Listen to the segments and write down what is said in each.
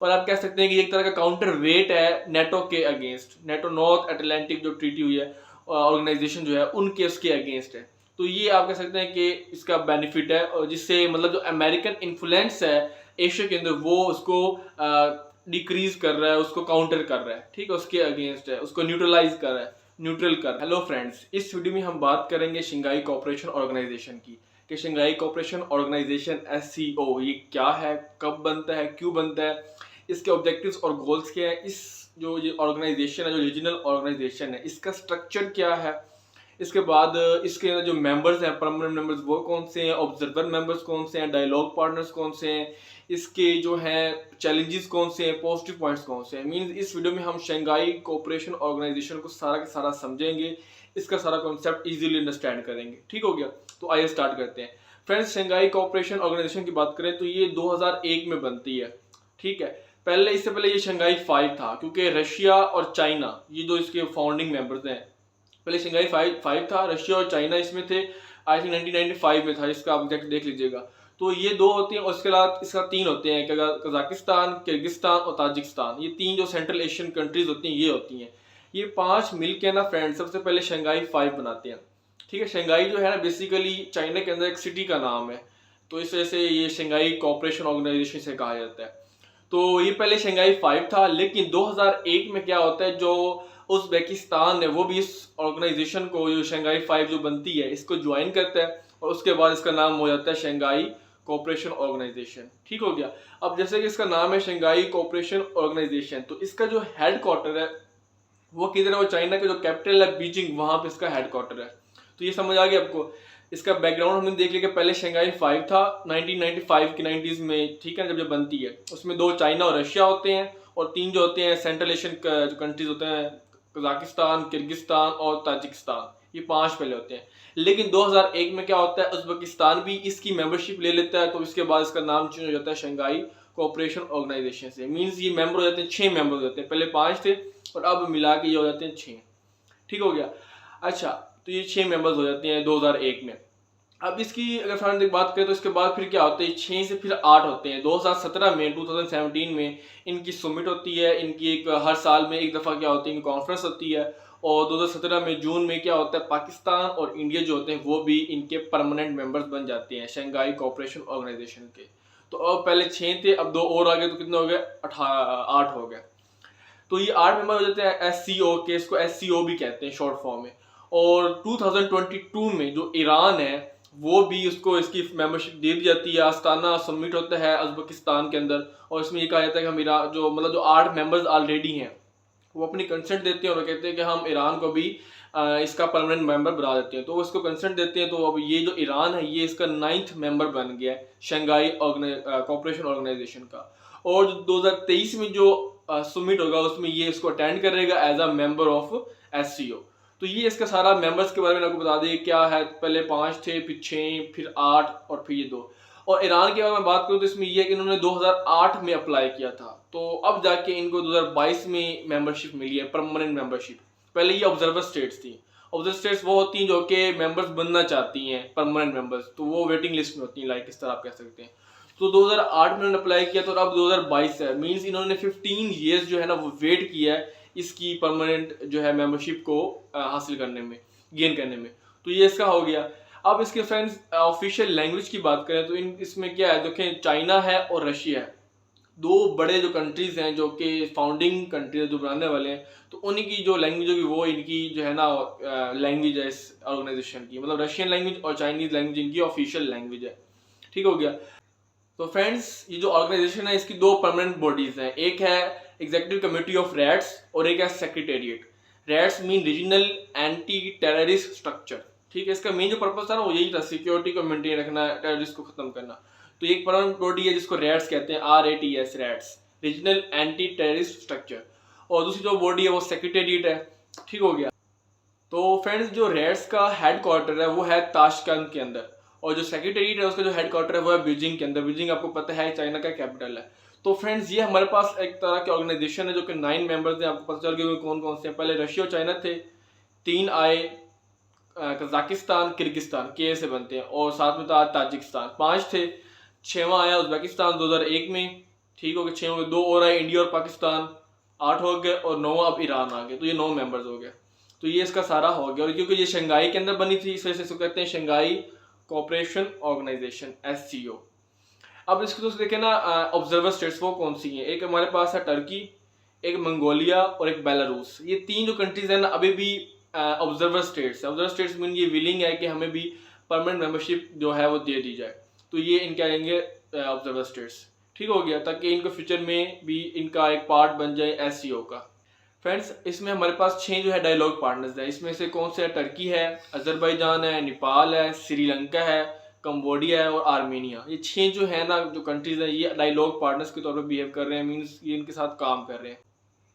और आप कह सकते हैं कि एक तरह का काउंटर वेट है नेटो के अगेंस्ट, नेटो नॉर्थ अटलांटिक जो ट्रीटी हुई है ऑर्गेनाइजेशन जो है उनके उसके अगेंस्ट है। तो ये आप कह सकते हैं कि इसका बेनिफिट है, और जिससे मतलब जो अमेरिकन इन्फ्लुएंस है एशिया के अंदर वो उसको डिक्रीज कर रहा है, उसको काउंटर कर रहा है, ठीक है, उसके अगेंस्ट है, उसको न्यूट्रलाइज कर रहा है, न्यूट्रल कर। हेलो फ्रेंड्स, इस वीडियो में हम बात करेंगे शंघाई कोऑपरेशन ऑर्गेनाइजेशन की, कि शंघाई कोऑपरेशन ऑर्गेनाइजेशन SCO ये क्या है, कब बनता है, क्यों बनता है, इसके ऑब्जेक्टिव्स और गोल्स क्या है, इस जो ये ऑर्गेनाइजेशन है, जो रीजनल ऑर्गेनाइजेशन है, इसका स्ट्रक्चर क्या है, इसके बाद इसके जो मेंबर्स हैं परमानेंट मेंबर्स वो कौन से हैं, ऑब्जर्वर मेंबर्स कौन से हैं, डायलॉग पार्टनर्स कौन से हैं, इसके जो हैं चैलेंजेस कौन से हैं, पॉजिटिव पॉइंट्स कौन से हैं। मींस इस वीडियो में हम शंघाई कोऑपरेशन ऑर्गेनाइजेशन को सारा का सारा समझेंगे, इसका सारा कॉन्सेप्ट इजीली अंडरस्टैंड करेंगे। ठीक हो गया, तो आइए स्टार्ट करते हैं। फ्रेंड्स, शंघाई कोऑपरेशन ऑर्गेनाइजेशन की बात करें तो ये 2001 में बनती है। ठीक है, पहले इससे पहले ये शंघाई 5 था, क्योंकि रशिया और चाइना ये जो इसके फाउंडिंग मेंबर्स हैं, पहले शंघाई 5 था, रशिया और चाइना इसमें थे। आई थिंक 1995 में था, इसका आप देख लीजिएगा। तो ये दो होते हैं, और उसके अलावा इसका 3 होते हैं, कजाकिस्तान, किर्गिस्तान और ताजिकिस्तान। ये 3 जो सेंट्रल एशियन कंट्रीज होती हैं ये होती हैं। ये 5 मिलके ना फ्रेंड सबसे पहले शंघाई 5 बनाते हैं। ठीक है, शंघाई जो है ना बेसिकली चाइना के अंदर एक सिटी का नाम है, तो इस वजह से ये शंघाई कोऑपरेशन ऑर्गेनाइजेशन से कहा जाता है। तो ये पहले शंघाई 5 था, लेकिन 2001 में क्या होता है, जो उज़्बेकिस्तान है वो भी इस ऑर्गेनाइजेशन को, जो शंघाई 5 जो बनती है, इसको ज्वाइन करता है, और उसके बाद इसका नाम हो जाता है शंघाई कोऑपरेशन ऑर्गेनाइजेशन। ठीक हो गया। अब जैसे कि इसका नाम है शंघाई कोऑपरेशन ऑर्गेनाइजेशन, तो इसका जो हेडक्वार्टर है वो किधर है, वो चाइना का जो कैपिटल है बीजिंग, वहां पे इसका हेडक्वार्टर है। तो ये समझ आ गया आपको। इसका बैकग्राउंड हमने देख लिया कि पहले शंघाई 5 था 1995 की 90s में, ठीक है, जब बनती है उसमें 2 चाइना और रशिया होते हैं, और 3 जो होते हैं सेंट्रल एशियन जो कंट्रीज होते हैं, कजाकिस्तान, किर्गिस्तान और ताजिकिस्तान, ये 5 पहले होते हैं। लेकिन 2001 में क्या होता है, उज़्बेकिस्तान भी इसकी मेंबरशिप ले लेता है, तो इसके बाद इसका नाम चेंज हो जाता है शंघाई कोऑपरेशन ऑर्गेनाइजेशन से। मींस ये मेंबर हो जाते हैं, 6 मेंबर हो जाते हैं, पहले 5 थे और अब मिला के ये हो जाते हैं 6। ठीक हो गया। अच्छा, तो ये 6 मेंबर्स हो जाते हैं 2001 में। अब इसकी अगर फ्रेंड बात करें तो इसके बाद फिर क्या होता है, 6 से फिर 8 होते हैं। 2017 में 2017 में इनकी समिट होती है, इनकी एक हर साल में एक दफ़ा क्या होती है, इनकी कॉन्फ्रेंस होती है। और 2017 में जून में क्या होता है, पाकिस्तान और इंडिया जो होते हैं वो भी इनके परमानेंट मेंबर्स बन जाते हैं शंघाई कोऑपरेशन ऑर्गेनाइजेशन के। तो अब पहले 6 थे, अब 2 और आ गए, तो कितने हो गए, 8 हो गए। तो ये 8 मेंबर हो जाते हैं SCO के, इसको SCO भी कहते हैं शॉर्ट फॉर्म में। और 2022 में जो ईरान है वो भी उसको इसकी मेंबरशिप दे दी जाती है। आस्ताना समिट होता है उज़्बेकिस्तान के अंदर, और इसमें ये कहा जाता है कि हम ईरान जो मतलब जो 8 मेंबर्स ऑलरेडी हैं वो अपनी कंसेंट देते हैं, और कहते हैं कि हम ईरान को भी इसका परमानेंट मेंबर बना देते हैं। तो वो इसको कंसेंट देते हैं। तो अब ये जो ईरान है ये इसका 9th मेंबर बन गया है शंघाई कोऑपरेशन ऑर्गेनाइजेशन का। और जो 2023 में जो समिट होगा उसमें ये इसको अटेंड करेगा as a member of SCO। तो ये इसका सारा मेंबर्स के बारे में आपको बता दें क्या है। पहले 5 थे, फिर 6, फिर 8 और फिर ये 2। और ईरान की अगर मैं बात करूँ तो इसमें ये है कि इन्होंने 2008 में अप्लाई किया था, तो अब जाके इनको 2022 में मेंबरशिप मिली है, परमानेंट मेंबरशिप। पहले ये ऑब्जर्वर स्टेट्स थी। ऑब्जर्वर स्टेट्स वो होती हैं जो कि मेंबर्स बनना चाहती हैं परमानेंट मेंबर्स, तो वो वेटिंग लिस्ट में होती हैं, लाइक इस तरह आप कह सकते हैं। तो 2008 में उन्होंने अप्लाई किया, तो अब 2022 है। मींस इन्होंने 15 ईयर्स जो है ना वो वेट किया है इसकी परमानेंट जो है मेंबरशिप को हासिल करने में, गेन करने में। तो ये इसका हो गया। अब इसके फ्रेंड्स ऑफिशियल लैंग्वेज की बात करें तो इसमें क्या है, देखें, चाइना है और रशिया है, 2 बड़े जो कंट्रीज हैं जो कि फाउंडिंग कंट्रीज जो बनाने वाले हैं। तो उन्हीं की जो लैंग्वेज होगी वो इनकी जो है ना लैंग्वेज है इस ऑर्गेनाइजेशन की, मतलब रशियन लैंग्वेज और चाइनीज लैंग्वेज इनकी ऑफिशियल लैंग्वेज है। ठीक हो गया। तो फ्रेंड्स, ये जो ऑर्गेनाइजेशन है इसकी 2 परमानेंट बॉडीज हैं, एक है एग्जीक्यूटिव कमेटी ऑफ रैट्स और एक है secretariat. Rats mean regional anti terrorist structure. ठीक है, इसका मेन जो पर्पस था ना वो यही था, सिक्योरिटी को मेंटेन रखना, टेररिस्ट को खत्म करना। तो एक परमानेंट बॉडी है जिसको रैट्स कहते हैं, RATS, rats, regional anti terrorist structure. और दूसरी जो बॉडी है वो सेक्रेटेरिएट है। ठीक हो गया। तो फ्रेंड्स, जो रैट्स का हेडक्वार्टर है वो है ताशकंद के अंदर, और जो सेक्रेटेरिएट है उसका जो हेडक्वार्टर है वो है बीजिंग के अंदर। बीजिंग आपको पता है चाइना का कैपिटल है। तो फ्रेंड्स, ये हमारे पास एक तरह की ऑर्गेनाइजेशन है जो कि 9 मेंबर्स हैं। आपको पता चल गया कौन कौन से हैं। पहले रशिया और चाइना थे, 3 आए, कजाकिस्तान, किर्गिस्तान के से बनते हैं, और साथ में था ताजिकिस्तान, 5 थे। 6वां आया उज़्बेकिस्तान 2001 में। ठीक हो गए, 6 हो गए, 2 और आए इंडिया और पाकिस्तान, 8 हो गए, और 9 अब ईरान आ गए, तो ये 9 मेंबर्स हो गए। तो ये इसका सारा हो गया, और क्योंकि ये शंघाई के अंदर बनी थी इस वजह से इसको कहते हैं शंघाई कोऑपरेशन ऑर्गेनाइजेशन, SCO। अब इसको दोस्तों देखें ना, ऑब्जर्वर स्टेट्स वो कौन सी हैं। एक हमारे पास है टर्की, एक मंगोलिया और एक बेलारूस। ये 3 जो कंट्रीज हैं ना अभी भी ऑब्जर्वर स्टेट्स है। ऑब्जर्वर स्टेट्स मीन ये विलिंग है कि हमें भी परमानेंट मेंबरशिप जो है वो दे दी जाए, तो ये इनके आएंगे ऑब्जर्वर स्टेट्स। ठीक हो गया, ताकि इनको फ्यूचर में भी इनका एक पार्ट बन जाए SCO का। फ्रेंड्स, इसमें हमारे पास 6 जो है डायलॉग पार्टनर्स हैं। इसमें से कौन से है? टर्की है, अजरबैजान है, नेपाल है, श्रीलंका है, कंबोडिया है और आर्मेनिया। ये 6 जो है ना जो कंट्रीज हैं, ये डायलॉग पार्टनर्स के तौर पर बिहेव कर रहे हैं, मीन्स ये इनके साथ काम कर रहे हैं।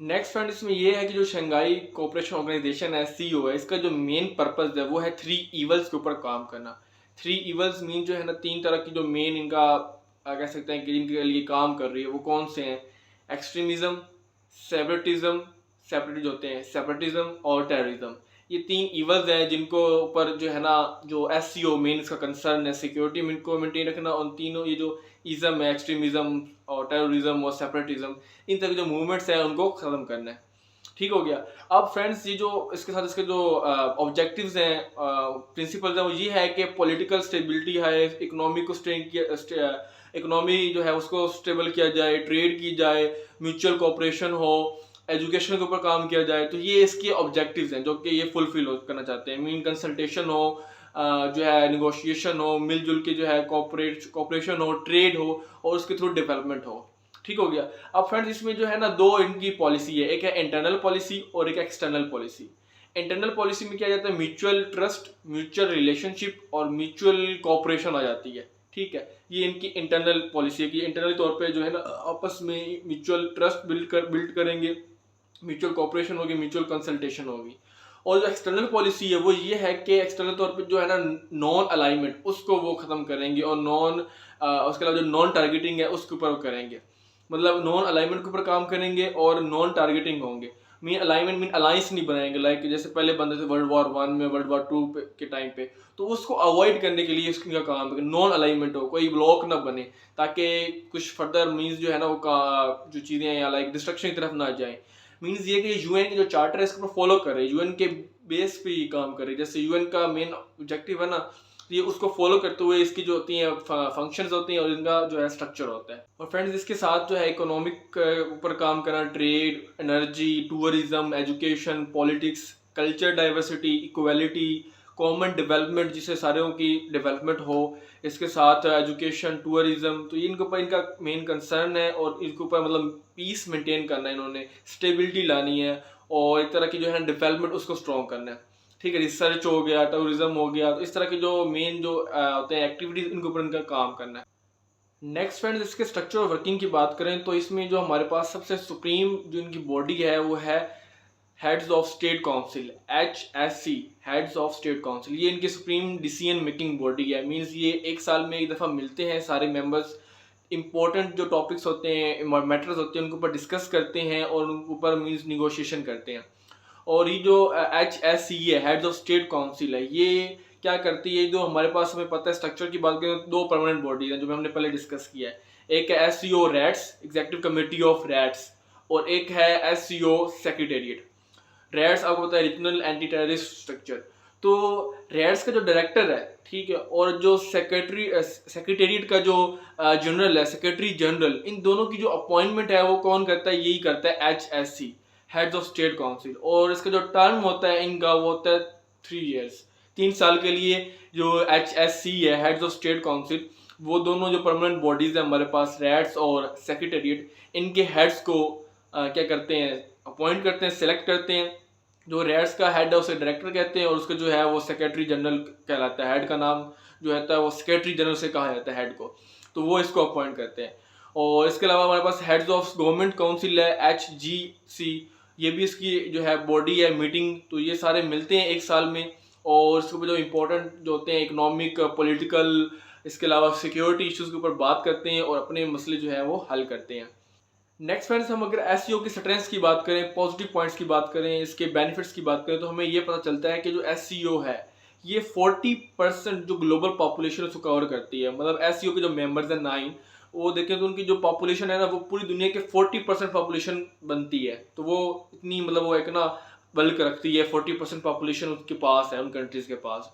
नेक्स्ट फ्रेंड इसमें ये है कि जो शंघाई कोऑपरेशन ऑर्गेनाइजेशन है, SCO है, इसका जो मेन पर्पस है वो है 3 ईवल्स के ऊपर काम करना। 3 ईवल्स मीन जो है ना 3 तरह की जो मेन इनका कह सकते हैं कि जिनके लिए काम कर रही है वो कौन से हैं? एक्सट्रीमिज्म, सेपरेटिज्म, सेपरेटिज होते हैं सेपरेटिज्म और टेररिज्म। ये 3 ईवल्स हैं जिनको ऊपर जो है ना जो SCO मेन इसका कंसर्न है सिक्योरिटी को मेंटेन रखना। उन तीनों ये जो इज्म है, एक्सट्रीमिज्म और टेररिज्म और सेपरेटिज्म, इन तरह के जो मूवमेंट्स हैं उनको ख़त्म करना है। ठीक हो गया। अब फ्रेंड्स ये जो इसके साथ इसके जो ऑब्जेक्टिव्स हैं, प्रिंसिपल्स हैं, वो ये है कि पॉलिटिकल स्टेबिलिटी है, इकोनॉमी को इकोनॉमी जो है उसको स्टेबल किया जाए, ट्रेड की जाए, म्यूचुअल कोऑपरेशन हो, एजुकेशन के ऊपर काम किया जाए। तो ये इसके ऑब्जेक्टिव्स हैं जो कि ये फुलफिल करना चाहते हैं। मीन कंसल्टेशन हो, जो है निगोशिएशन हो, मिलजुल के जो है कोऑपरेशन हो, ट्रेड हो और उसके थ्रू डेवलपमेंट हो। ठीक हो गया। अब फ्रेंड्स इसमें जो है ना 2 इनकी पॉलिसी है, एक है इंटरनल पॉलिसी और एक एक्सटर्नल पॉलिसी। इंटरनल पॉलिसी में क्या जाता है? म्यूचुअल ट्रस्ट, म्यूचुअल रिलेशनशिप और म्यूचुअल कोऑपरेशन आ जाती है। ठीक है, ये इनकी इंटरनल पॉलिसी है कि इंटरनल तौर पे जो है ना आपस में म्यूचुअल ट्रस्ट बिल्ड करेंगे, म्यूचुअल कोऑपरेशन होगी, म्यूचुअल कंसल्टेशन होगी। और जो एक्सटर्नल पॉलिसी है वो ये है कि एक्सटर्नल तौर पे जो है ना नॉन अलाइनमेंट उसको वो ख़त्म करेंगे, और उसके अलावा जो नॉन टारगेटिंग है उसके ऊपर वो करेंगे। मतलब नॉन अलाइनमेंट के ऊपर काम करेंगे और नॉन टारगेटिंग होंगे। मीन अलाइनमेंट मीन अलायंस नहीं बनाएंगे, लाइक जैसे पहले बनते थे वर्ल्ड वॉर 1 में, वर्ल्ड वॉर 2 के टाइम पे। तो उसको अवॉइड करने के लिए इसका काम है नॉन अलाइनमेंट हो, कोई ब्लॉक ना बने, ताकि कुछ फर्दर मीन्स जो है ना वो जो चीज़ें हैं या लाइक डिस्ट्रक्शन की तरफ ना जाए। मीन्स ये कि UN के जो चार्टर है इसके ऊपर फॉलो कर रहे हैं, UN के बेस पे ये काम कर रहे हैं। जैसे UN का मेन ऑब्जेक्टिव है ना, तो ये उसको फॉलो करते हुए इसकी जो होती हैं फंक्शंस होती हैं और इनका जो है स्ट्रक्चर होता है। और फ्रेंड्स इसके साथ जो है इकोनॉमिक ऊपर काम करना, trade, energy, tourism, education, politics, culture diversity, equality, common development, जिससे सारों की डेवलपमेंट हो। इसके साथ एजुकेशन, टूरिज्म, तो इनके ऊपर इनका मेन कंसर्न है, और इनके ऊपर मतलब पीस मेंटेन करना है, इन्होंने स्टेबिलिटी लानी है और एक तरह की जो है डेवलपमेंट उसको स्ट्रॉन्ग करना है। ठीक है, रिसर्च हो गया, टूरिज्म हो गया, तो इस तरह के जो मेन जो होते हैं एक्टिविटीज इनके ऊपर इनका काम करना है। नेक्स्ट फ्रेंड्स इसके स्ट्रक्चर और वर्किंग की बात करें तो इसमें जो हमारे पास सबसे सुप्रीम जो इनकी बॉडी है वो है heads of state council, HSC, heads of state council. ये इनकी सुप्रीम डिसीजन मेकिंग बॉडी है। मींस ये एक साल में एक दफ़ा मिलते हैं, सारे मेंबर्स इंपॉर्टेंट जो टॉपिक्स होते हैं, मैटर्स होते हैं, उनके ऊपर डिस्कस करते हैं और उनके ऊपर मींस निगोशिएशन करते हैं। और ये जो HSC है, हेड्स ऑफ स्टेट काउंसिल है, ये क्या करती है? जो हमारे पास हमें पता है स्ट्रक्चर की बात करें तो 2 परमानेंट बॉडीज हैं जो हमने पहले डिस्कस किया है। एक है SCO rats, executive committee of rats, और एक है SCO सेक्रेटेरिएट। रैट्स आपको पता है रीजनल एंटी टेररिस्ट स्ट्रक्चर। तो रैट्स का जो डायरेक्टर है, ठीक है, और जो सेक्रेटेरिएट का जो जनरल है, सेक्रेटरी जनरल, इन दोनों की जो अपॉइंटमेंट है वो कौन करता है? यही करता है HSC, heads of state council. और इसका जो टर्म होता है इनका वो होता है 3 years, 3 साल के लिए। जो HSC है, हेड्स ऑफ स्टेट काउंसिल, वो दोनों जो परमानेंट बॉडीज है हमारे पास, रैट्स और सेक्रेटेरिएट, इनके हेड्स को क्या करते हैं? अपॉइंट करते हैं, सेलेक्ट करते हैं। जो रैट्स का हेड है उसे डायरेक्टर कहते हैं, और उसका जो है वो सेक्रेटरी जनरल कहलाता है। हेड का नाम जो रहता है वो सेक्रेटरी जनरल से कहा जाता है हेड को, तो वो इसको अपॉइंट करते हैं। और इसके अलावा हमारे पास हेड्स ऑफ गवर्नमेंट काउंसिल है, HGC, ये भी इसकी जो है बॉडी है, मीटिंग। तो ये सारे मिलते हैं एक साल में, और इसके ऊपर जो इम्पोर्टेंट जो होते हैं इकोनॉमिक, पॉलिटिकल, इसके अलावा सिक्योरिटी इश्यूज़ के ऊपर बात करते हैं और अपने मसले जो है वो हल करते हैं। नेक्स्ट फ्रेंड्स, हम अगर SEO की स्ट्रेंथ्स की बात करें, पॉजिटिव पॉइंट्स की बात करें, इसके बेनिफिट्स की बात करें, तो हमें ये पता चलता है कि जो SEO है ये 40% जो ग्लोबल पॉपुलेशन उसको कवर करती है। मतलब SEO के जो मेंबर्स हैं 9, वो देखें तो उनकी जो पॉपुलेशन है ना वो पूरी दुनिया के 40% पॉपुलेशन बनती है। तो वो इतनी मतलब वो एक ना बल्क रखती है, 40% पॉपुलेशन उसके पास है, उन कंट्रीज़ के पास।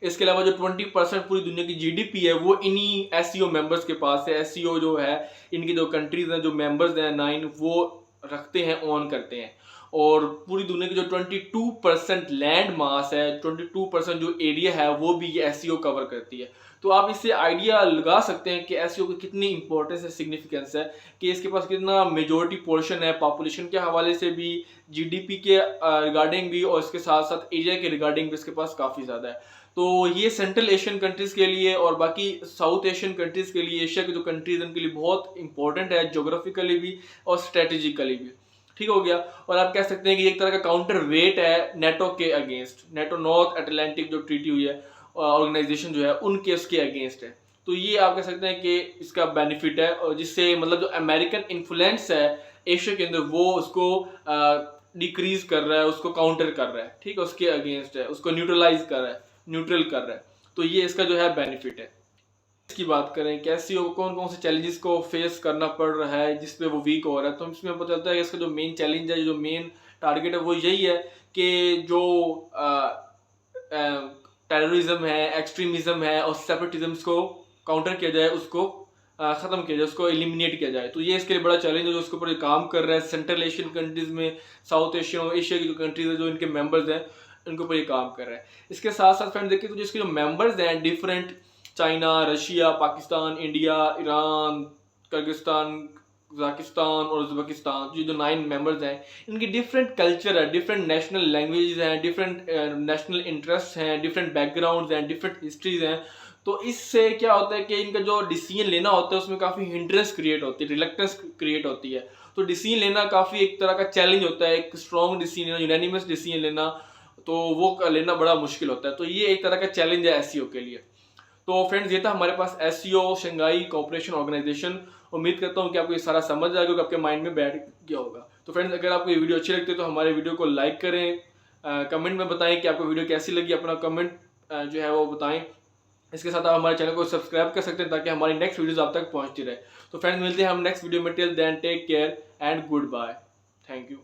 इसके अलावा जो 20% पूरी दुनिया की जीडीपी है वो इन्हीं एससीओ मेंबर्स के पास है। एससीओ जो है इनकी जो कंट्रीज हैं, जो मेंबर्स हैं 9, वो रखते हैं, ऑन करते हैं। और पूरी दुनिया की जो 22% लैंड मास है, 22% जो एरिया है वो भी ये एससीओ कवर करती है। तो आप इससे आइडिया लगा सकते हैं कि एससीओ की कितनी इंपॉर्टेंस है, सिग्निफिकेंस है, कि इसके पास कितना मेजोरिटी पोर्शन है पॉपुलेशन के हवाले से भी, जीडीपी के रिगार्डिंग भी, और इसके साथ साथ एरिया के रिगार्डिंग भी इसके पास काफ़ी ज़्यादा है। तो ये सेंट्रल एशियन कंट्रीज़ के लिए और बाकी साउथ एशियन कंट्रीज़ के लिए, एशिया के जो कंट्रीज़ हैं उनके लिए बहुत इंपॉर्टेंट है, ज्योग्राफिकली भी और स्ट्रेटेजिकली भी। ठीक हो गया। और आप कह सकते हैं कि एक तरह का काउंटर वेट है नेटो के अगेंस्ट। नेटो नॉर्थ अटलांटिक जो ट्रीटी हुई है ऑर्गेनाइजेशन जो है उनके उसके अगेंस्ट है। तो ये आप कह सकते हैं कि इसका बेनिफिट है, और जिससे मतलब जो अमेरिकन इन्फ्लुएंस है एशिया के अंदर वो उसको डिक्रीज कर रहा है, उसको काउंटर कर रहा है। ठीक है, उसके अगेंस्ट है, उसको न्यूट्रलाइज कर रहा है, न्यूट्रल कर रहा है। तो ये इसका जो है बेनिफिट है। इसकी बात करें कैसी हो, कौन कौन से चैलेंजेस को फेस करना पड़ रहा है जिसपे वो वीक हो रहा है, तो इसमें पता चलता है कि इसका जो मेन चैलेंज है, जो मेन टारगेट है वो यही है कि जो टेररिज्म है, एक्सट्रीमिज्म है और सेपरेटिज्म को काउंटर किया जाए, उसको ख़त्म किया जाए, उसको एलिमिनेट किया जाए। तो ये इसके लिए बड़ा चैलेंज है जो उसके ऊपर काम कर रहा है सेंट्रल एशियन कंट्रीज़ में, साउथ एशिया और एशिया की जो कंट्रीज़ है जो इनके मेंबर्स हैं उनके ऊपर ये काम कर रहा है। इसके साथ साथ फ्रेंड देखिए तो जिसके जो मेंबर्स हैं different, China, Russia, Pakistan, India, Iran, Kyrgyzstan, Kazakhstan और उज़्बेकिस्तान, ये जो 9 मेंबर्स हैं इनकी डिफरेंट कल्चर है, डिफरेंट नेशनल लैंग्वेजेस हैं, डिफरेंट नेशनल इंटरेस्ट हैं, डिफरेंट बैकग्राउंड्स हैं, डिफरेंट हिस्ट्रीज हैं। तो इससे क्या होता है कि इनका जो डिसीजन लेना होता है उसमें काफ़ी हिंड्रेंस क्रिएट होती है, रिलक्टेंस क्रिएट होती है। तो डिसीजन लेना काफ़ी एक तरह का चैलेंज होता है, एक स्ट्रॉन्ग डिसीजन लेना, यूनानिमस डिसीजन लेना, तो वो लेना बड़ा मुश्किल होता है। तो ये एक तरह का चैलेंज है एससीओ के लिए। तो फ्रेंड्स ये था हमारे पास एससीओ, शंघाई कोऑपरेशन ऑर्गेनाइजेशन। उम्मीद करता हूँ कि आपको ये सारा समझ आ गया, आपके माइंड में बैठ गया होगा। तो फ्रेंड्स अगर आपको ये वीडियो अच्छी लगती है तो हमारे वीडियो को लाइक करें, कमेंट में बताएं कि आपको वीडियो कैसी लगी, अपना कमेंट जो है वो बताएं। इसके साथ आप हमारे चैनल को सब्सक्राइब कर सकते हैं ताकि हमारी नेक्स्ट वीडियोस आप तक पहुंचती रहे। तो फ्रेंड्स मिलते हैं हम नेक्स्ट वीडियो में, till then take care and goodbye, thank you.